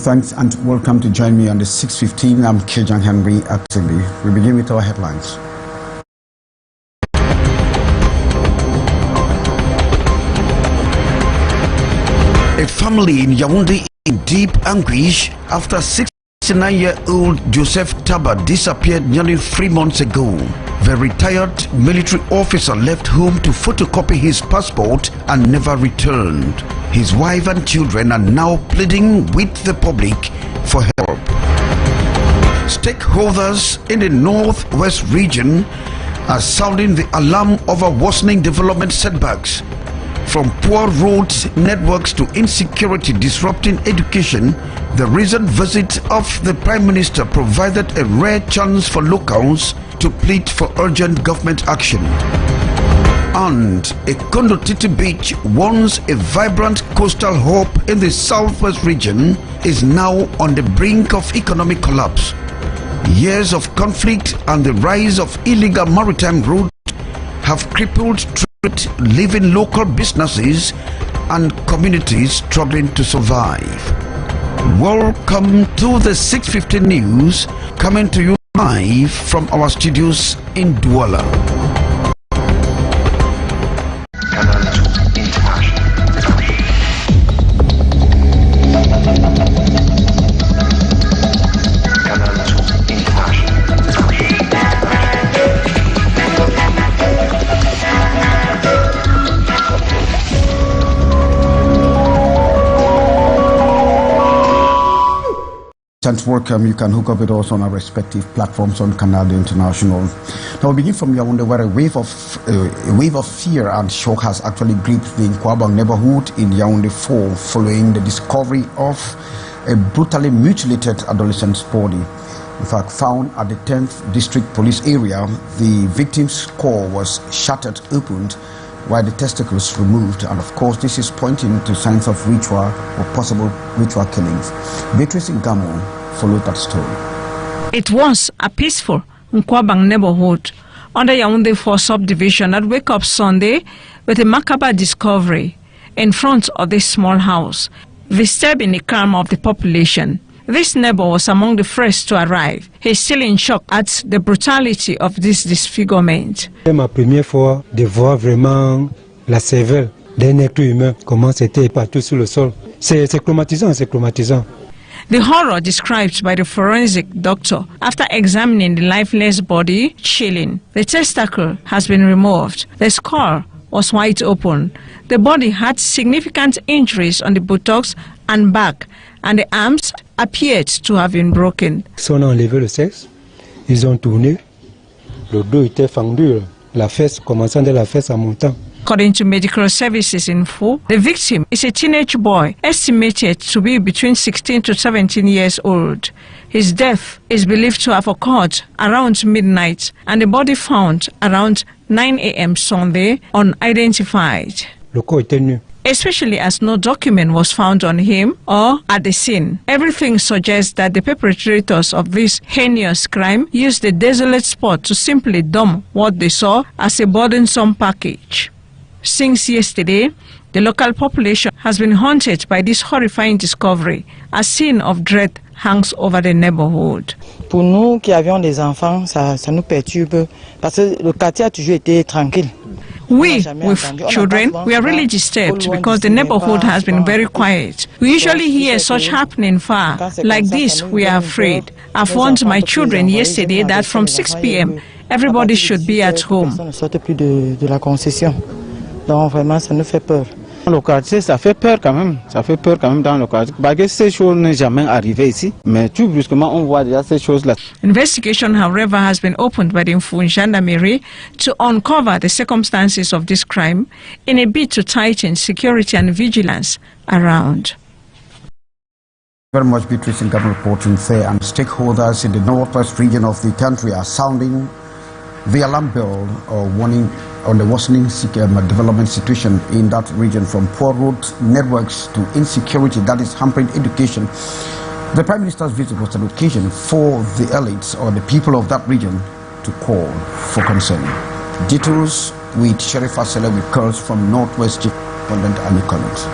Thanks and welcome to join me on the 6:15. I'm Kejan Henry Actively. We begin with our headlines. A family in Yaoundé in deep anguish after 69-year-old Joseph Taba disappeared nearly 3 months ago. The retired military officer left home to photocopy his passport and never returned. His wife and children are now pleading with the public for help. Stakeholders in the northwest region are sounding the alarm over worsening development setbacks. From poor road networks to insecurity disrupting education, the recent visit of the Prime Minister provided a rare chance for locals to plead for urgent government action. And a Kondotiti beach, once a vibrant coastal hub in the southwest region, is now on the brink of economic collapse. Years of conflict and the rise of illegal maritime routes have crippled trade, leaving local businesses and communities struggling to survive. Welcome to the 6:15 news, coming to you live from our studios in Douala. And welcome. You can hook up with us on our respective platforms on Canal International. Now we begin from Yaoundé, where a wave of fear and shock has actually gripped the Nkwabang neighborhood in Yaoundé 4 following the discovery of a brutally mutilated adolescent's body. In fact, found at the 10th District Police area, the victim's skull was shattered open while the testicles removed, and of course this is pointing to signs of ritual or possible ritual killings. Beatrice Ngamo followed that story. It was a peaceful Nkwabang neighborhood under Yaoundé 4 subdivision that wake up Sunday with a macabre discovery in front of this small house, disturbing the calm of the population. This neighbor was among the first to arrive. He's still in shock at the brutality of this disfigurement. C'est ma première fois de voir vraiment la cervelle d'un être humain, comment c'était partout sur le sol. C'est traumatisant, c'est traumatisant. The horror described by the forensic doctor after examining the lifeless body, chilling. The testicle has been removed. The skull was wide open. The body had significant injuries on the buttocks and back, and the arms appeared to have been broken. Ils ont enlevé le sexe, ils ont tourné, le dos était fendu, la fesse, commençant de la fesse en montant. According to medical services info, the victim is a teenage boy estimated to be between 16 to 17 years old. His death is believed to have occurred around midnight and the body found around 9 a.m. Sunday unidentified. Le corps était nu. Especially as no document was found on him or at the scene. Everything suggests that the perpetrators of this heinous crime used the desolate spot to simply dump what they saw as a burdensome package. Since yesterday, the local population has been haunted by this horrifying discovery. A scene of dread hangs over the neighborhood. Pour nous qui avions des enfants, ça nous perturbe parce que le quartier a toujours été tranquille. We, with children, we are really disturbed because the neighborhood has been very quiet. We usually hear such happening far. Like this, we are afraid. I've warned my children yesterday that from 6 p.m., everybody should be at home. Donc vraiment, ça nous fait peur. Dans le quartier, ça fait peur quand même. Ça fait peur quand même dans le quartier. Parce que ces choses n'est jamais arrivées ici. Mais tout brusquement, on voit déjà ces choses-là. Investigation, however, has been opened by the Mfou Gendarmerie to uncover the circumstances of this crime in a bid to tighten security and vigilance around. Very much Beatrice Ngamo reporting there, and stakeholders in the northwest region of the country are sounding the alarm bell or warning on the worsening development situation in that region, from poor road networks to insecurity that is hampering education. The Prime Minister's visit was an occasion for the elites or the people of that region to call for concern. Details with Sheriff Asele with calls from Northwest Chief Correspondent Ali Collins.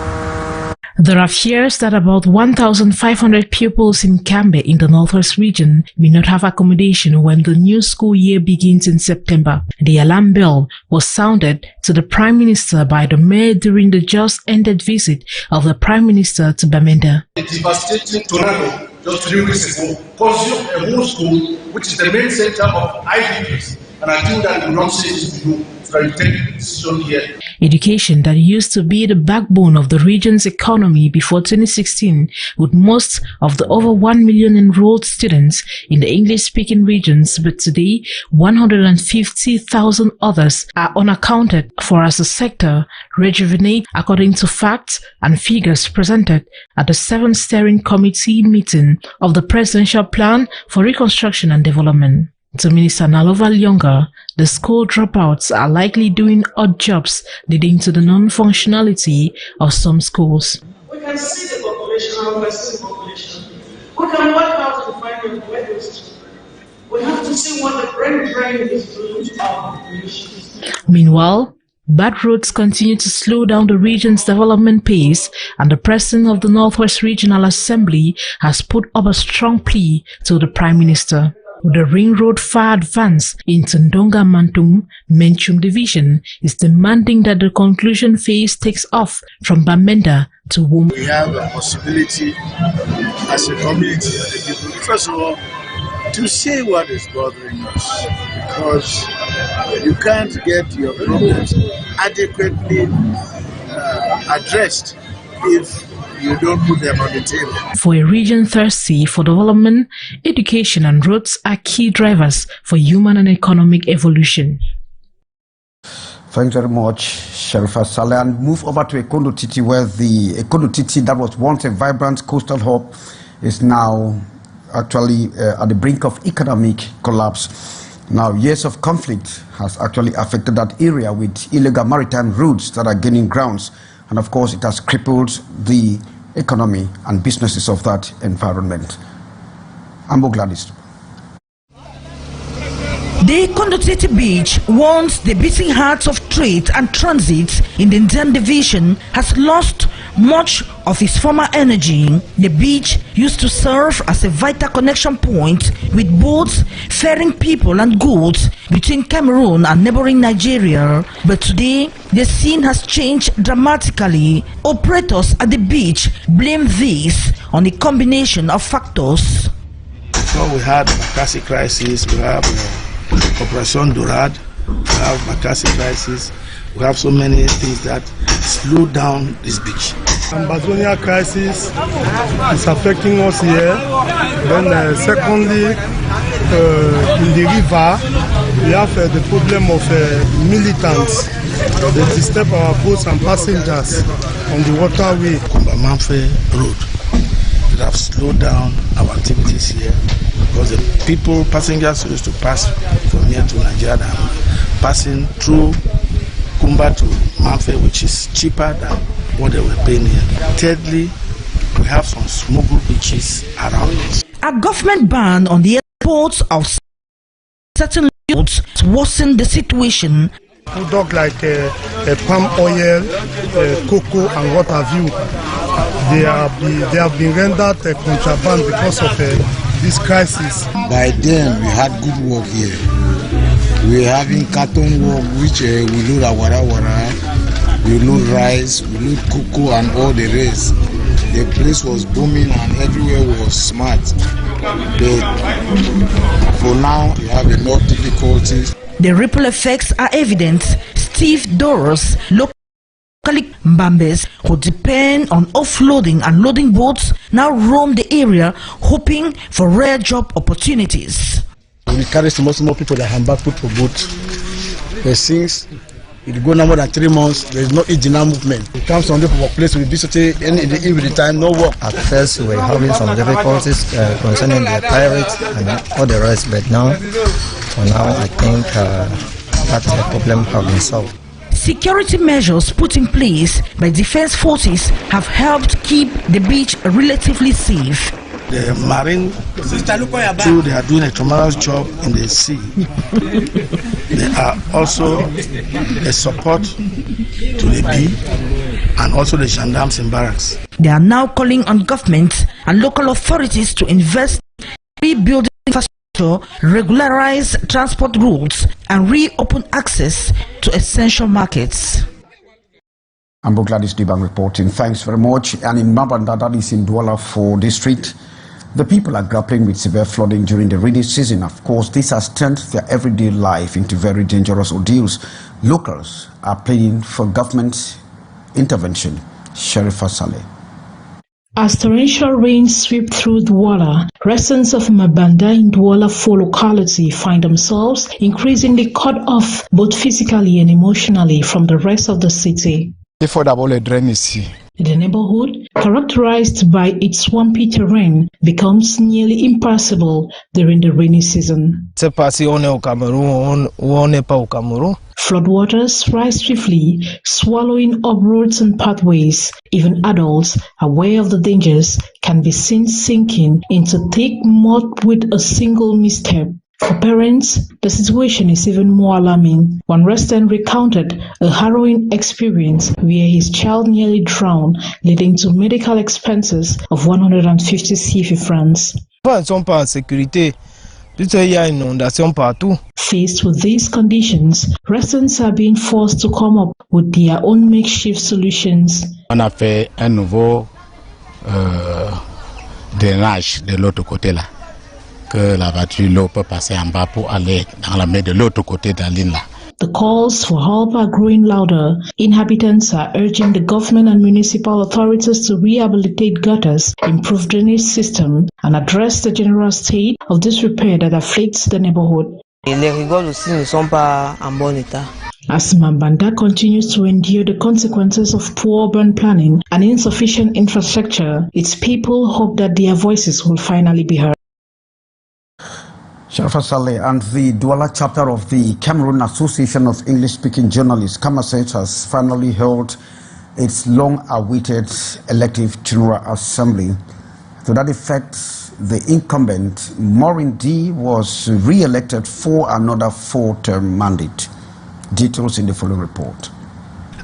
There are fears that about 1,500 pupils in Cambe in the Northwest region may not have accommodation when the new school year begins in September. The alarm bell was sounded to the Prime Minister by the Mayor during the just ended visit of the Prime Minister to Bamenda. A devastating tornado just 3 weeks ago consumed a whole school, which is the main center of IDPs, and I think that we will not say this to you. Education that used to be the backbone of the region's economy before 2016, with most of the over 1 million enrolled students in the English-speaking regions, but today 150,000 others are unaccounted for as the sector rejuvenates, according to facts and figures presented at the 7th Steering Committee meeting of the Presidential Plan for Reconstruction and Development. To Minister Nalova Lyonga, the school dropouts are likely doing odd jobs, leading to the non-functionality of some schools. We can see the population, our Western population. We can work out to find a way. We have to see what the brain drain is doing to our population. Meanwhile, bad roads continue to slow down the region's development pace, and the President of the Northwest Regional Assembly has put up a strong plea to the Prime Minister. The ring road far advanced into Ndonga Mantum, Menchum Division is demanding that the conclusion phase takes off from Bamenda to Wum. We have a possibility as a community, the people, first of all, to say what is bothering us, because you can't get your problems adequately addressed if you don't put them on the table. For a region thirsty for development, education and roads are key drivers for human and economic evolution. Thanks very much, Sherifa Saleh. And move over to Ekondo Titi, where the Ekondo Titi that was once a vibrant coastal hub is now actually at the brink of economic collapse. Now, years of conflict has actually affected that area with illegal maritime routes that are gaining grounds. And of course, it has crippled the economy and businesses of that environment. Ambo Gladys. The Kondotiti Beach, once the beating heart of trade and transit in the Ndem Division, has lost much of its former energy. The beach used to serve as a vital connection point with boats ferrying people and goods between Cameroon and neighboring Nigeria. But today, the scene has changed dramatically. Operators at the beach blame this on a combination of factors. So we had Makassi crisis, we have Operation Dorad, we have Makassi crisis, we have so many things that slow down this beach. Ambazonia crisis is affecting us here. Then secondly, in the river, we have the problem of militants. They disturb our boats and passengers on the waterway. Kumbamamfe Road, that have slowed down our activities here because the people, passengers used to pass from here to Nigeria and passing through Kumba to Mamfe, which is cheaper than what they were paying here. Thirdly, we have some smuggle beaches around us. A government ban on the exports of certain goods worsened the situation. Products like palm oil, cocoa, and what have you, they have been rendered contraband because of this crisis. By then, we had good work here. We are having carton work, which we load awara, we load rice, we load cocoa, and all the rest. The place was booming and everywhere was smart. But for now, we have enough difficulties. The ripple effects are evident. Steve Doros, locally Mbambes, who depend on offloading and loading boats, now roam the area hoping for rare job opportunities. We carry some more people that handbag put for boats. Since it go now more than 3 months, there is no enough movement. It comes from the workplace, we visit in the evening time, no work. At first, we were having some difficulties concerning the pirates and all the rest, but now, for now, I think that problem has been solved. Security measures put in place by defense forces have helped keep the beach relatively safe. The marine crew, they are doing a tremendous job in the sea. They are also a support to the bee and also the gendarmes in barracks. They are now calling on government and local authorities to invest in rebuilding infrastructure, regularize transport routes, and reopen access to essential markets. I'm Gladys Dibang reporting. Thanks very much. And in Mabanda, that is in Douala 4 district, the people are grappling with severe flooding during the rainy season. Of course, this has turned their everyday life into very dangerous ordeals. Locals are pleading for government intervention. Sherifa Saleh. As torrential rains sweep through Douala, residents of Mabanda in Douala 4 locality find themselves increasingly cut off both physically and emotionally from the rest of the city. The neighborhood, characterized by its swampy terrain, becomes nearly impassable during the rainy season. Floodwaters rise swiftly, swallowing up roads and pathways. Even adults, aware of the dangers, can be seen sinking into thick mud with a single misstep. For parents, the situation is even more alarming. One resident recounted a harrowing experience where his child nearly drowned, leading to medical expenses of 150 CFA francs. Faced with these conditions, residents are being forced to come up with their own makeshift solutions. On a fait un nouveau drainage de l'autre côté là. Que la voiture l'eau peut passer en bas pour aller dans la mer de l'autre côté de la ligne là. The calls for help are growing louder. Inhabitants are urging the government and municipal authorities to rehabilitate gutters, improve drainage system, and address the general state of disrepair that afflicts the neighborhood. Les rigoles aussi ne sont pas en bon état. As Mabanda continues to endure the consequences of poor urban planning and insufficient infrastructure, its people hope that their voices will finally be heard. Sherifa Saleh. And the Douala chapter of the Cameroon Association of English-Speaking Journalists, CAMASET, has finally held its long-awaited elective General Assembly. To that effect, the incumbent Maureen D was re-elected for another 4-term mandate. Details in the following report.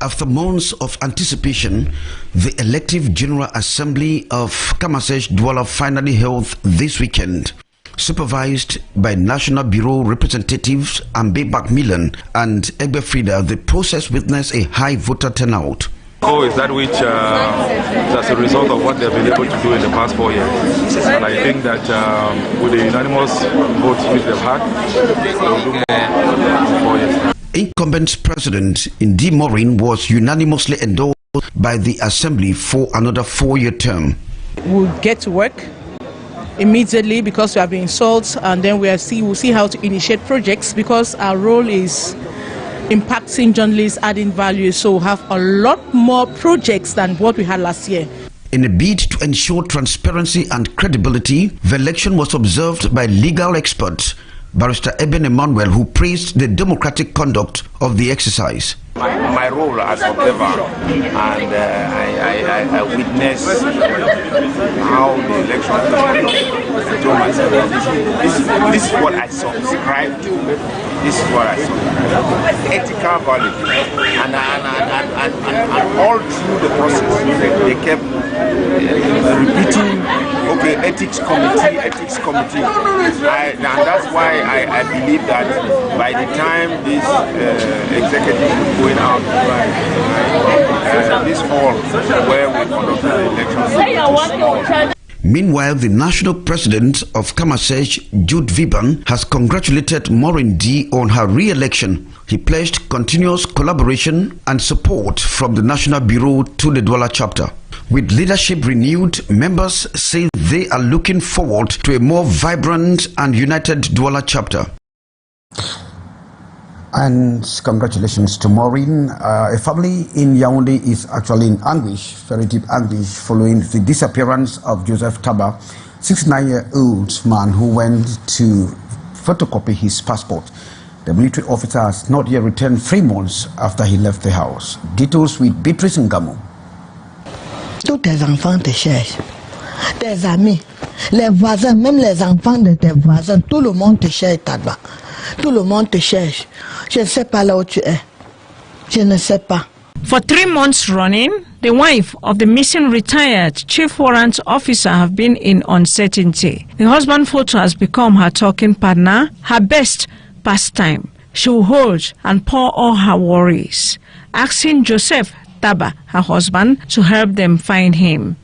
After months of anticipation, the elective General Assembly of CAMASET Douala finally held this weekend. Supervised by National Bureau representatives Ambe Macmillan and Egbe Frida, the process witnessed a high voter turnout. Is that which as a result of what they've been able to do in the past 4 years. And I think that with the unanimous votes which they've had, they will do more in 4 years. Incumbent President Indi Maureen was unanimously endorsed by the Assembly for another 4-year term. We'll get to work immediately because we have been installed, and then we'll see how to initiate projects because our role is impacting journalists, adding value, so we'll have a lot more projects than what we had last year. In a bid to ensure transparency and credibility, the election was observed by legal experts Barrister Eben Emmanuel, who praised the democratic conduct of the exercise. My role as observer, and I witnessed how the election was conducted. This is what I subscribe to. This is what I saw. Ethical value, and all through the process, they kept repeating, okay, ethics committee, and that's why I believe that by the time this executive is going out this fall, where we conduct the elections. Meanwhile, the national president of CAMASET, Jude Viban, has congratulated Maureen D on her re-election. He pledged continuous collaboration and support from the National Bureau to the Douala chapter. With leadership renewed, members say they are looking forward to a more vibrant and united Douala chapter. And congratulations to Maureen. A family in Yaoundé is actually in anguish, very deep anguish, following the disappearance of Joseph Taba, 69-year-old man who went to photocopy his passport. The military officer has not yet returned 3 months after he left the house. Details with Beatrice Ngamo. Tous tes enfants te cherchent, tes amis, Les voisins, même les enfants de tes voisins, tout le monde te cherche, Tadba. Tout le monde te cherche. Je ne sais pas là où tu es. Je ne sais pas. For 3 months running, the wife of the missing retired chief warrant officer have been in uncertainty. The husband photo has become her talking partner, her best pastime. She will hold and pour all her worries, asking Joseph Taba, her husband, to help them find him.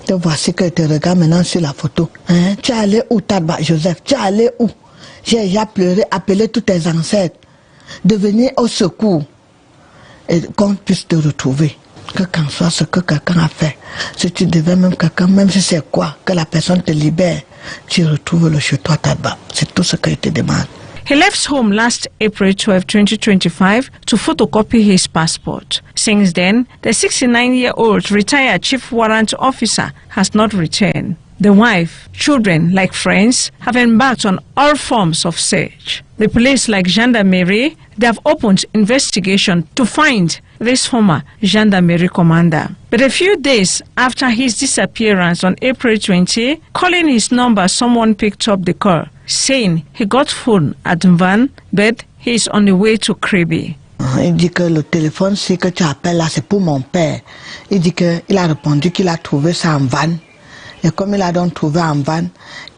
Te voici que tu regardes maintenant sur la photo. Hein? Tu es allé où, Taba, Joseph? Tu es allé où? J'ai déjà pleuré, appelé tous tes ancêtres de venir au secours et qu'on puisse te retrouver. Que qu'en soit ce que quelqu'un a fait, si tu devais même quelqu'un, même si c'est quoi, que la personne te libère, tu retrouves le chez toi, Taba. C'est tout ce que je te demande. He left home last April 12, 2025 to photocopy his passport. Since then, the 69-year-old retired chief warrant officer has not returned. The wife, children, like friends, have embarked on all forms of search. The police, like gendarmerie, they have opened investigation to find this former gendarmerie commander. But a few days after his disappearance on April 20, calling his number, someone picked up the call, saying he got phone at Van, but he is on the way to Kribi. Il dit que le téléphone, si que tu appelles là, c'est pour mon père. Il dit qu'il a répondu qu'il a trouvé ça en Van. Et comme il a donc trouvé en Van,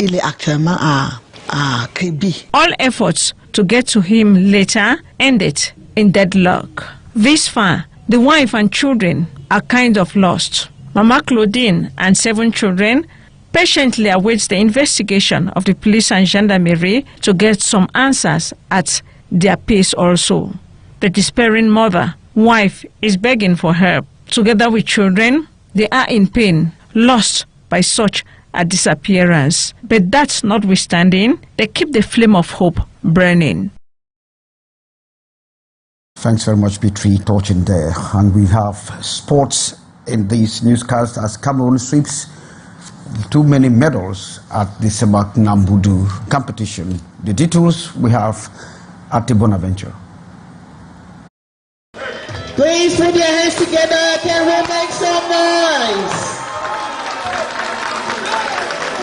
il est actuellement à Kribi. All efforts to get to him later ended in deadlock. This far, the wife and children are kind of lost. Mama Claudine and 7 children patiently awaits the investigation of the police and gendarmerie to get some answers at their pace also. The despairing mother, wife, is begging for help. Together with children, they are in pain, lost by such a disappearance. But that notwithstanding, they keep the flame of hope burning. Thanks very much, Petri, touching there. And we have sports in this newscast as Cameroon sweeps too many medals at the Semak Nambudu competition. The details we have at the Bonaventure. Please put your hands together. Can we make some noise?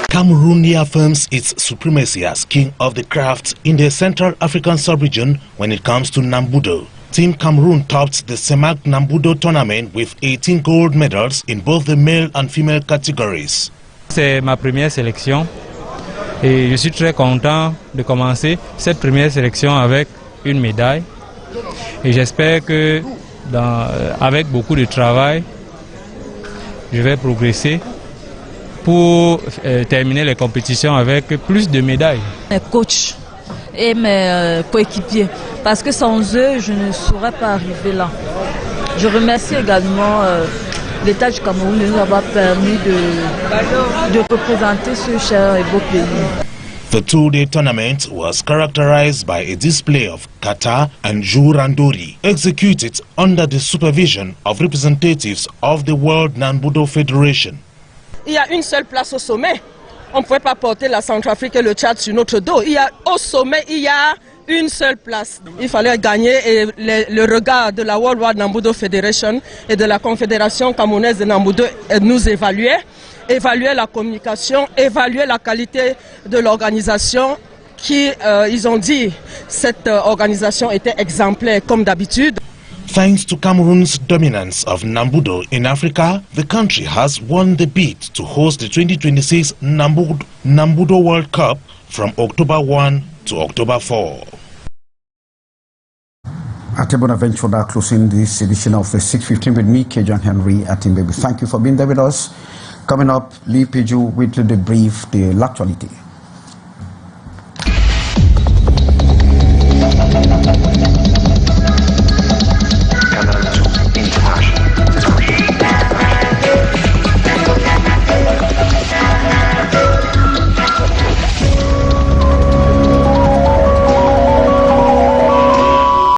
Cameroon reaffirms its supremacy as king of the craft in the Central African sub-region when it comes to Nambudo. Team Cameroon topped the Semak Nambudo tournament with 18 gold medals in both the male and female categories. C'est ma première sélection et je suis très content de commencer cette première sélection avec une médaille. Et j'espère que avec beaucoup de travail, je vais progresser pour terminer les compétitions avec plus de médailles. Mes coachs et mes coéquipiers, parce que sans eux, je ne saurais pas arriver là. Je remercie également l'État du Cameroun de nous avoir permis de représenter ce cher et beau pays. The two-day tournament was characterized by a display of kata and jurandori executed under the supervision of representatives of the World Nambudo Federation. Il y a une seule place au sommet. On ne pouvait pas porter la Centrafrique et le Tchad sur notre dos. Au sommet, il y a une seule place. Il fallait gagner et le regard de la World Nambudo Federation et de la Confédération camerounaise de Nambudo nous évaluer la communication, évaluer la qualité de l'organisation qui, ils ont dit, cette organisation était exemplaire comme d'habitude. Thanks to Cameroon's dominance of Nambudo in Africa, the country has won the bid to host the 2026 Nambudo World Cup from October 1 to October 4. At Bonaventure, now closing this edition of the 6:15 with me, Kejan Henry Atimbebi. Thank you for being there with us. Coming up, Lee Piju with the brief, the actuality.